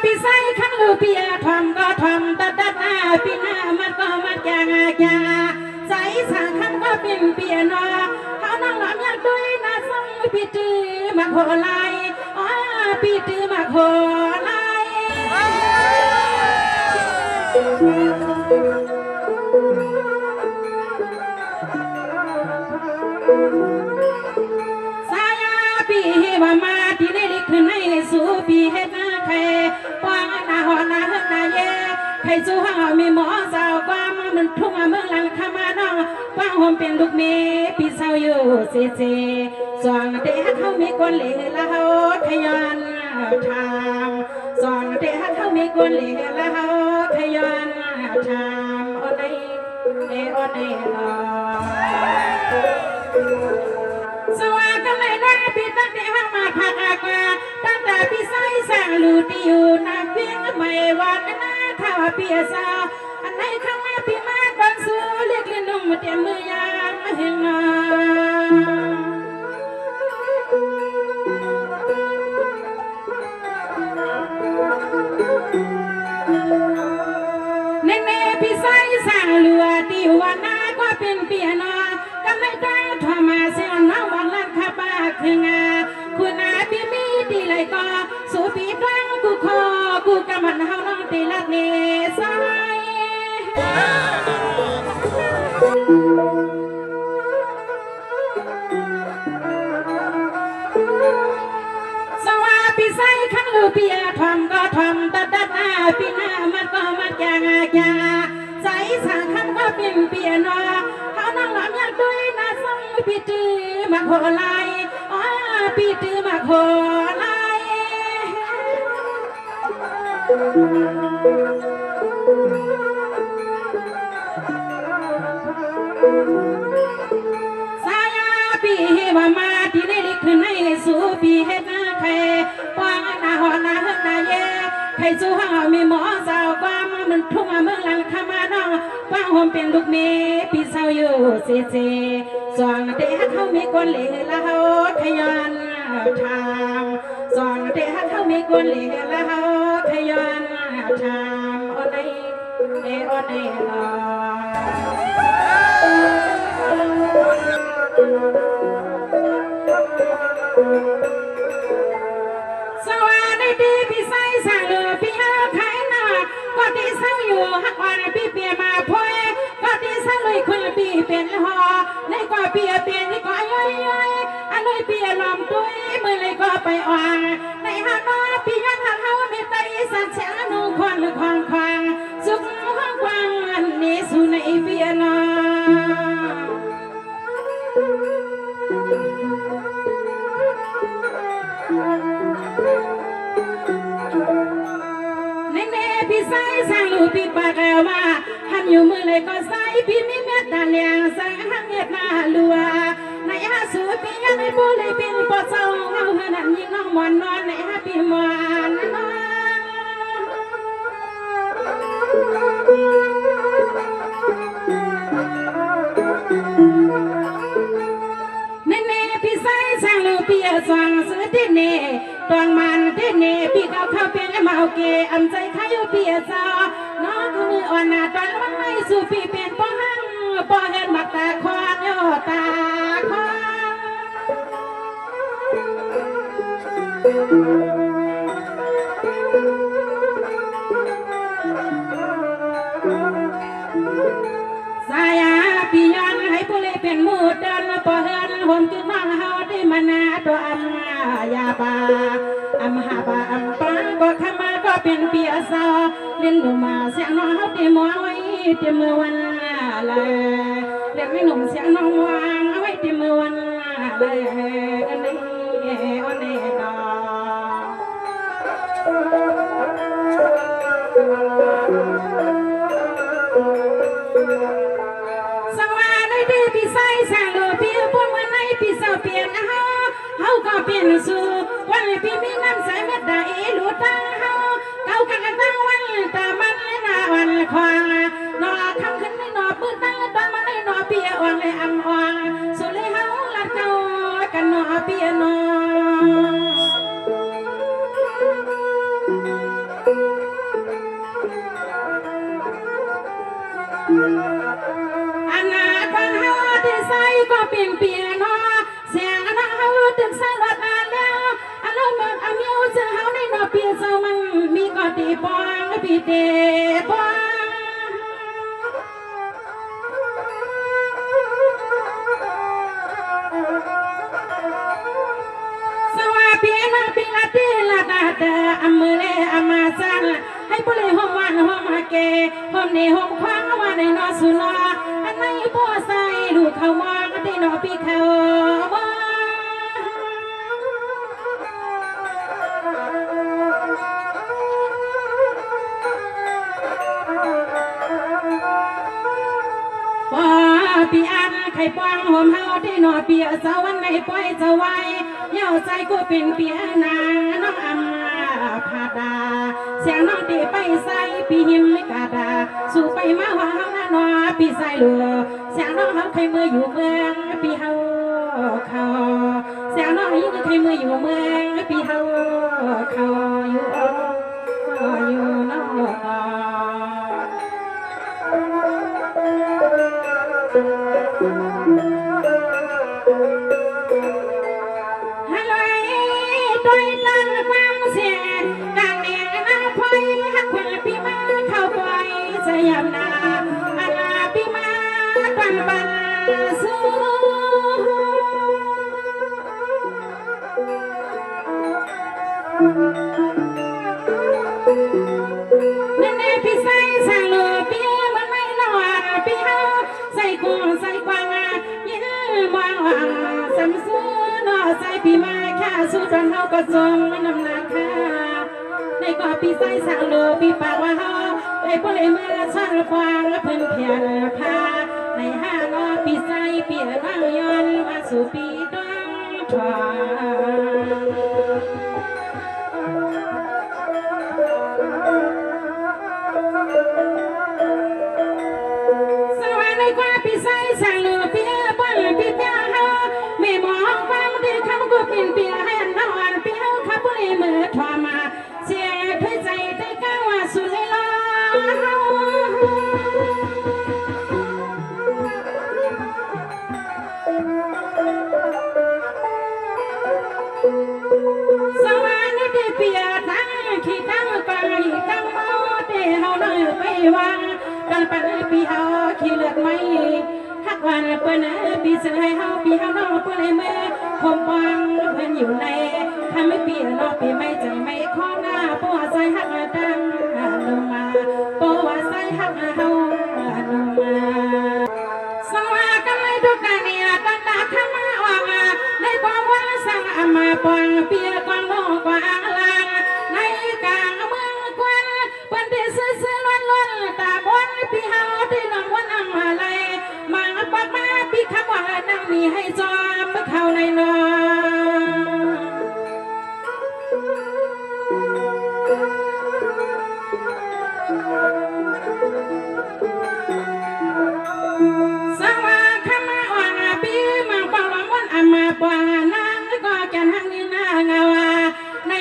ปีไซขันลูเปียทอมก็ทอมตัดหน้าปีหน้ามันก็มันแกงใจสาขันก็เป็นเปียนอเขานั่งหลับอยากด้วยนะส่งปีจื้อมาโคไลอ๋อปีจื้อมาโคไลสายาปีว่ามาที่ได้ลิขในสู่ปีเฮ็ดหน้าใครป้างหน้าหอหน้าเฮือกหน้าเย่ใครสู้ห้ามีหมอสาวกว่ามันทุ่งเมืองหลังขมาน้องป้างหอมเป็นลูกเมปีเศร้าอยู่เจสองเตะเขามีคนเหลือแล้วเขาขยันทำสองเตะเขามีคนเหลือแล้วเขาขยันทำโอเนโอเนลอสวัสดีเลยนะพี่ตั้งแต่ว่ามาพักอากาศตั้งแต่พี่ใส่สั่งลูที่อยู่นักวิ่งไม่วันนะข้าวเปียสาวอันไหนข้างหน้าพี่มาบางสู้เรียกเล่นนุ่มเตรียมมือยามมาเห็นงาเน่พี่ใส่สั่งลัวที่วันหน้าก็เป็นเปียนอก็ไม่ได้ทอมาเสียน้องวันลันข้าบ้าคืองาคุณอาพี่มีดีเลยก็สู้ปีตั้งกูคอกูกำมันเฮาน้องตีลัดเนสายสวัสดีใส่ขันลูเปียทอมก็ทอมตัดหน้าปีหน้ามันก็มันแกงใจสาขันก็เป็นเปียนอเขานั่งหลับอยากด้วยนะส่งปีจื้อมาโคไลอ๋อปีจื้อมาโคไลสายาปีว่ามาที่ได้ลิขในสู่ปีเฮ็ดหน้าใครป้างหน้าหอหน้าเฮือกหน้าเย่ใครสู้ห้ามีหมอสาวกว่ามันทุ่งเมืองหลังขมาน้องป้างหอมเป็นลูกเมปีเศร้าอยู่เจสองเตะเขามีคนเหลือแล้วเขาขยันทำสองเตะเขามีคนเหลือแล้วเขาขยันทำโอเนโอเนลอสวัสดีพี่ใส่สั่งเลยพี่เอาขายหน้าก็ที่เศร้าอยู่หักวันพี่เปียมาพ่อยก็ที่เศร้าเลยคุณพี่เป็นหอในก็เปียเป็นในก็ย่อยอันเลยเปียลอมตุ้ยมือเลยก็ไปอ่างในหักน้อพี่ย้อนหักเขาไม่ไตสันเสียนุ่งควันหรือควางสุขห้องกว้างอันนี้สู่ในเปียนอพี่ใส่สั่งลูพี่ปากเอาว่าหันอยู่มือเลยก็ใส่พี่มีเม็ดตาเลียงสั่งหันเม็ดมาลัวในอาสูพี่ยังไม่พูดเลยเป็นปอดเศร้าเงาขนาดยิ่งน้องมอนนอนในฮะพี่มอนนอนเน่พี่ใส่สั่งลูพี่สั่งซื้อที่เน่ตองมันที่เน่พี่เขาเข้าเป็นเมาเกอำใจข้าอยู่พี่สาวน้องคือมืออ่อนหน้าตอนวันไม่สู่พี่เป็นป้อหังป้อเห็นบักตาควันโยตาควันสายาพี่ย้อนให้ผู้เล่เป็นมูดเดินป้อเห็นผมคือน้องเฮาได้มานาตัวอัมยาบาอัมหาบาอัมปาก็ขมาก็เป็นเปียสาวเล่นดูมาเสียงน้องเฮาตีมัวไว้ตีมือวันเลยเด็กไม่หนุ่มเสียงน้องวางเอาไว้ตีมือวันเลยอันนี้อันนี้ดอสวัสดีพี่ใส่สั่งเลยพี่พวกมันในพี่สาวเปลี่ยนเขาก็เปลี่ยนสู่วันนี้พี่มีน้ำใสเม็ดได้รู้ตั้งเขากันตั้งวันแต่มันเลยนาวันควางนอคำขึ้นในนอปืนตั้งตอนมันในนอเปียอ่อนเลยอ่ำอ่อนสุดเลยเขาลัดเก่ากันนอเปียนอ อันนาฟังเฮาที่ใส่ก็เปลี่ยนเปลี่ยนเนาะเสียงอันนาเฮาถึงใส่รถนานแล้วอันเราเมื่ออาเมียวเจอเฮาในเนาะเปลี่ยนเจ้ามันมีก็ตีปองพี่เตปองสวัสดีนะพี่ละตีละตาเตออเมเลอมาซันให้ปุริหอมวันหอมเกหอมในหอมคว้างวันในนอสุนออันในบัวใส่ลูกเขามองที่นอพี่เขาว่าพี่อันไข่ปองหอมเฮาที่นอเปียเจ้าวันในปล่อยเจ้าไว้เย้าใจกูเป็นเปียนางน้องอัมพาดาเสียงน้องตีไปใส่ปีหิมไม่กาดาสู่ไปมาว่าเฮาหน้านอปีใส่เลือเสียงน้องเฮาใครมืออยู่เมืองปีเฮาเขาเสียงน้องยิ่งใครมืออยู่เมืองปีเฮาเขาอยู่น้องฮัลโหลตัวลันความเสียกางเนียน้าพอยหักแขวพี่มาเข้าไปสยามนาอาลาพี่มาตันบันสู้นั่นเองพี่ใส่ใส่เลือพี่มันไม่นอนพี่เฮาใส่กุ้งใส่กวางยิ้มมองหวังสัมสูนอใส่พี่มาแค่สู้จนเฮาก็จมน้ำหนักค่ะในกว่าพี่ใส่ใส่เลือพี่ปากว่าเฮาไอ้พวกไอ้เมื่อช่างควางเพิ่นเพียรพาในห้างอพี่ใส่เปียร่างย้อนมาสู่ปีต้องทอสวัสดีกว่าพี่ใส่ใส่เลือพี่บนพี่เปียเฮาไม่มองความดีคำกูเป็นเปียให้นอนพี่เฮาขับบุหรี่มือทอมาเสียด้วยใจได้ก้าวสุดเลยล่ะสวัสดีเปียตั้งขี้ตั้งไปตั้งโมเดเฮาเลยไปวางกันไปพี่เฮาขี้เลือดไม่หักวันเปิ้นพี่เสยเฮาพี่เฮาน้องเปิ้นให้มือผมวางเพิ่นอยู่ในทำให้พี่น้องพี่ไม่ใจไม่ขอหน้าปัวใจหักดังลงมาปัวใจหักเฮาลงมาสวัสดีไม่ทุกการเนี่ยตั้งตาข้ามาว่างในความว่าสั่งอามาปองเปียกองน้องกว่าลางในกลางเมืองกวนเปิ้นที่ซื้อล้วนตาบนพี่เฮาที่ลำวันอำอะไรมาปักมาพี่คำว่านั่งมีให้จอมเข้าในนอสวัสดีมาว่างพี่มาปองวันอำมาปองนั่งก็แก่นั่งนี่นาเงาใน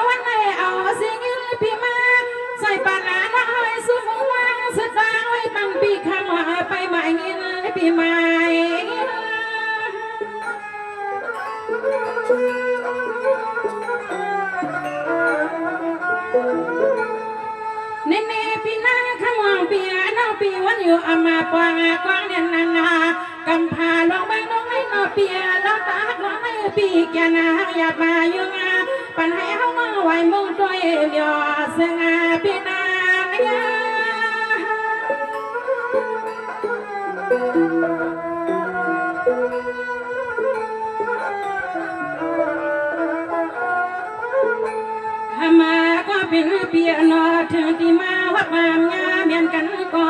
วันในเอาสิ่งพี่มาใส่ปานน้อยสุดวางสุดดังไว้ตั้งพี่คำว่าไปใหม่เงินพี่ใหม่เน่พี่นาคำว่าพี่น้องพี่วันอยู่อามาปองกวางเนี่ยนากำพาลองไปน้องให้น้องพี่ลองตาน้องให้พี่แกนาอยากมาอยู่งาปันให้เฮามาไหวมุ่งตัวเองยอเสงาพี่นามาก็เป็นเปียนอถึงที่มาวัดมางาเมียนกันก็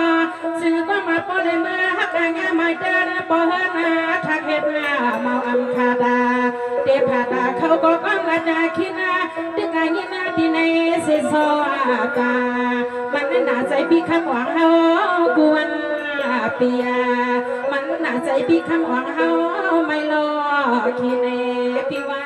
สื่อก็มาปอได้มาฮักงาไม่เดินปอเฮนาทักเฮ็ดนาเมาอัมคาดาเดพาดาเขาก็ก้องละดาคินาดึกายนาที่ในเสโซอากามันน่าใจพี่คำหวังเฮากวนเปียมันน่าใจพี่คำหวังเฮาไม่รอคิเนพี่ว่า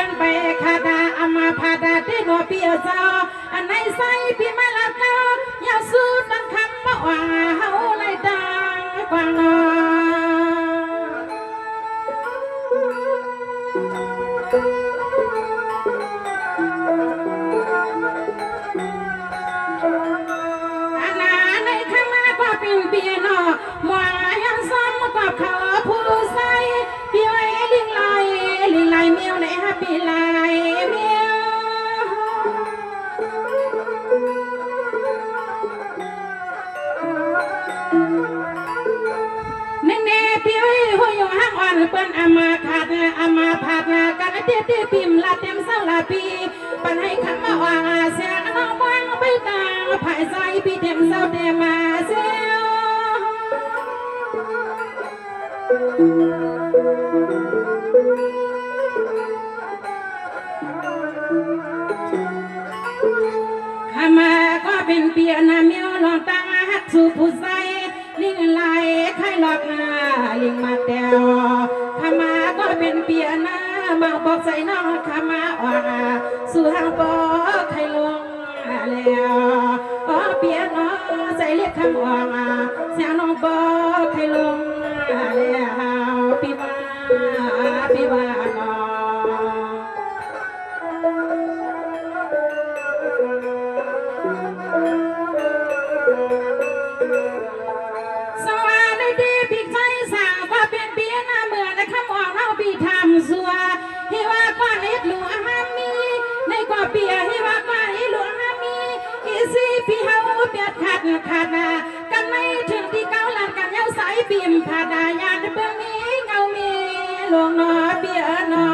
ปิ้นไปคาดาอามาพาดาที่นัวเปียเจ้าอันไหนใส่ปีมาละเจ้าอย่าสู้ตั้งคำมาว่าเฮาเลยดังกว่าน้อันนั้นในข้างหน้าก็เป็นเปียโนหมอยังซ้ำก็เขาผู้ใส่เปียลิงลายเมียวในฮะปีลายเมียวเน่เปียหัวอยู่ห้างอ่อนเปิ้นอามาขาดอามาผาดกันเตี้ยปิ่มละเต็มเศร้าละปีปันให้คำมาว่าเสียงน้องวางไปตาภายใจปีเต็มเศร้าเต็มมาเสียวข้ามาก็เป็นเปียนาเมียวลองตั้งฮักสู่ผู้ใส่ลิงลายไข่หลอกนาลิงมาแตวข้ามาก็เป็นเปียนามาบอกใส่น้องข้ามาว่าสู่หางปอไข่ลงแล้วก็เปียน้องใส่เรียกคำว่าเสียงน้องปอไข่ลงแล้วพี่ว่าน้องสวัสดีพี่ใจสาวก็เป็นเปียนาเมื่อในคำว่าเราพี่ทำสัวเฮว่าก้อนเล็ดหลวงฮามีในกว่าเปียเฮว่าก้อนเล็ดหลวงฮามีอีสิพี่เฮาเปียดขาดกันไม่ถึงที่เก้าหลังกันเย้าสายปิ่มผาดายานเบื้องนี้เงามีหลวงนอเปียนอ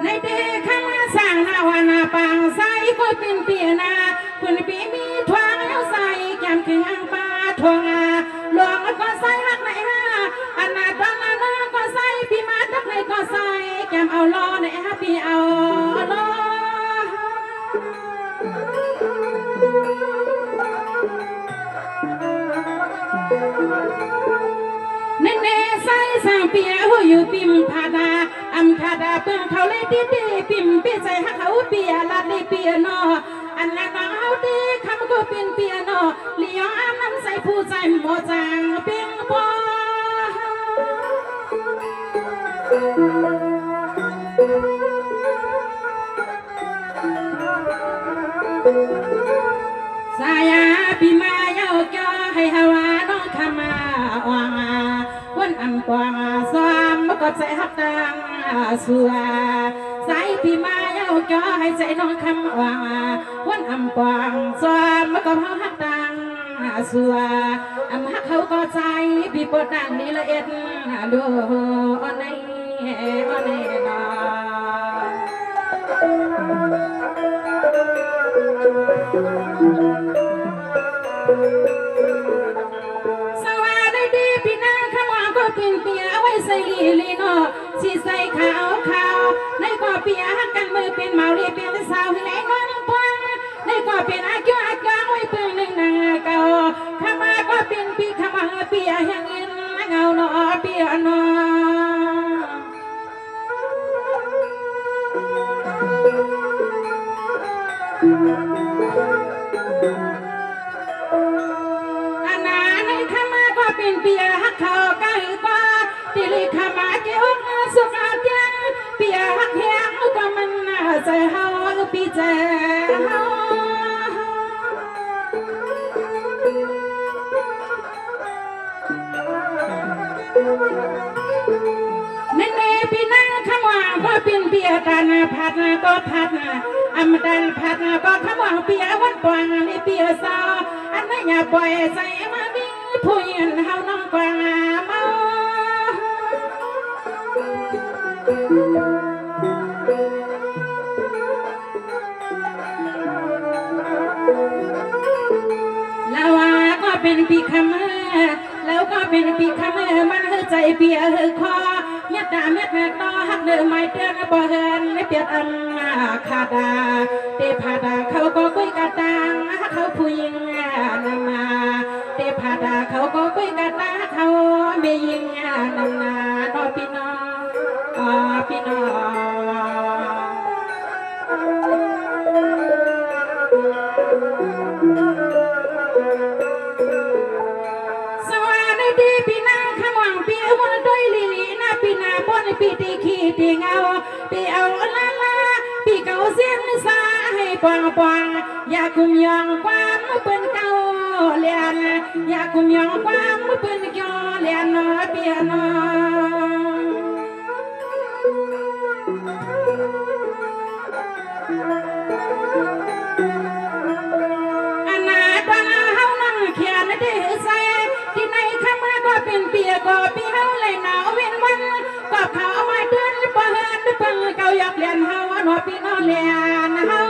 ในเด็กข้างสร้างนาวานาปังใสก็เป็นเปียนาคุณปีมีทวงแล้วใส่แก้มขึ้นอังปาทวงหลวงก็ใส่หักไหนฮะอันนาตอนนาก็ใส่ปีมาทักไหนก็ใส่แก้มเอาล้อไหนฮะปีเอาล้อเน่ใส่สางเปียหัวอยู่ปิ่มผาดาอำคาดาเปิ้งเขาเลยดีปิ่มเปียใจหักเขาเปียลัดเลยเปียนออันนั้นน้องเอาดีคำก็เป็นเปียนอเลี้ยงอ้ำน้ำใส่ผู้ใจหมดจางเปียงปอสายาปีมาเย้าเจ้าให้ฮาวาน้องขมาอ่างวันอันกว่างซ้อมก็ใจหักดังสัวสายปีมาเย้าเจ้าให้ใจน้องคำอ่างวันอันกว่างซ้อมก็เพราหักดังสัวอันหักเขาก็ใจปีปวดดังนี่ละเอ็ดดูอ่อนในนอสวัสดีพี่นางขมางก็เป็นเปียไว้ใส่ลีโนสีใส่ขาวในก็เปียหักกันมือเป็นเมาลีเป็นสาวให้ไหนน้องปองในก็เป็นอาเกียวอาจางไว้เปื้อนหนึ่งนางเก่าขมาก็เป็นปีขมาเปียแห่งอินเงาหนอเปียนออันนั้นขมาก็เป็นเปียหักเขาใกล้กว่าที่ลิขมาเกี่ยวสุขอาเจียงเปียหักแหงก็มันน่าใจเฮาปีเจ้าเน่พี่นางขมางก็เป็นเปียกันพัดก็พัดอำดันพัดก็ขมางเปียวันปวงในเปียสาวอันนั้นอย่าปล่อยใจมาวิ่งผู้ยืนเฮาน้องกวางเมาแล้วก็เป็นปีคำแล้วก็เป็นปีคำมันใจเปียคอเนี่ย ดาเม็ดเม็ดต่อหักเดือไม่เตือนบ่เฮินไม่เปียดอันขาดาเตพาดาเขาก็คุยกะตังเขาผู้หญิงนำมาเตพาดาเขาก็คุยกะตังเขาไม่ยิงนำนาน้อพี่น้องพี่น้องสวัสดีพี่น้องข้างหวังพี่วันด้วยลีลีนะพี่นาบนพี่ตีขี้ตีเงาพี่เอาลาลาพี่เก่าเสียนสาให้ปองปองอยากกุมยองความเป็นเก่าเลียนอยากกุมยองความเป็นเก่าเลียนน้อเปียน้ออันนาตอนเฮานั่งเขียนได้ใส่ที่ในข้ามาก็เป็นเปียก็พี่เฮาเลยหนาวเว้นวันก็เขามาเดินบ่เฮินเปิ้นเก่าอยากเรียนเฮาหนอพี่น้องเรียนเฮา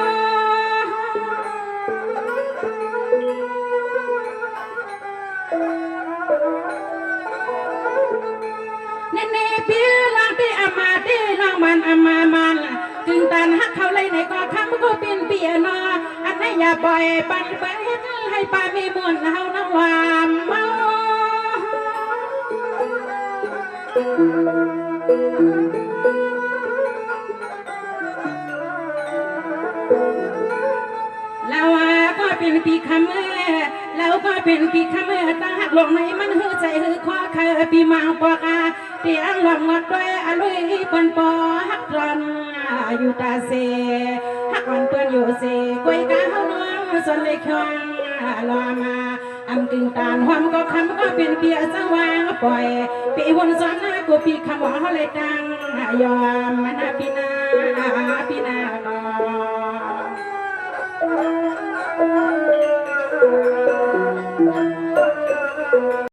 เนพี่ลองที่อามาที่ลองมันอามามันจึงตันฮักเขาเลยในก็คำก็เป็นเปียนออันนี้อย่าปล่อยปันไปให้ป้ามีมนเฮาน้องวามเมาแล้วก็เป็นปีคำแล้วก็เป็นปีคำตั้งหักลงในมันหือใจหือคอเคยปีมังปอกาเตียงหลงงดด้วยอลุยปนปอหักรอนอยู่ตาเสหักวันเปื้อนอยู่เสกวยกาเฮาน้องส่วนเล็กช่องรอมาอำกึ่งตาลหอมก็คำก็เป็นเปียสว่างปล่อยปีวนซ้อนหน้ากูปีคำว่าเขาเลยดังยอมมันปีนาปีนา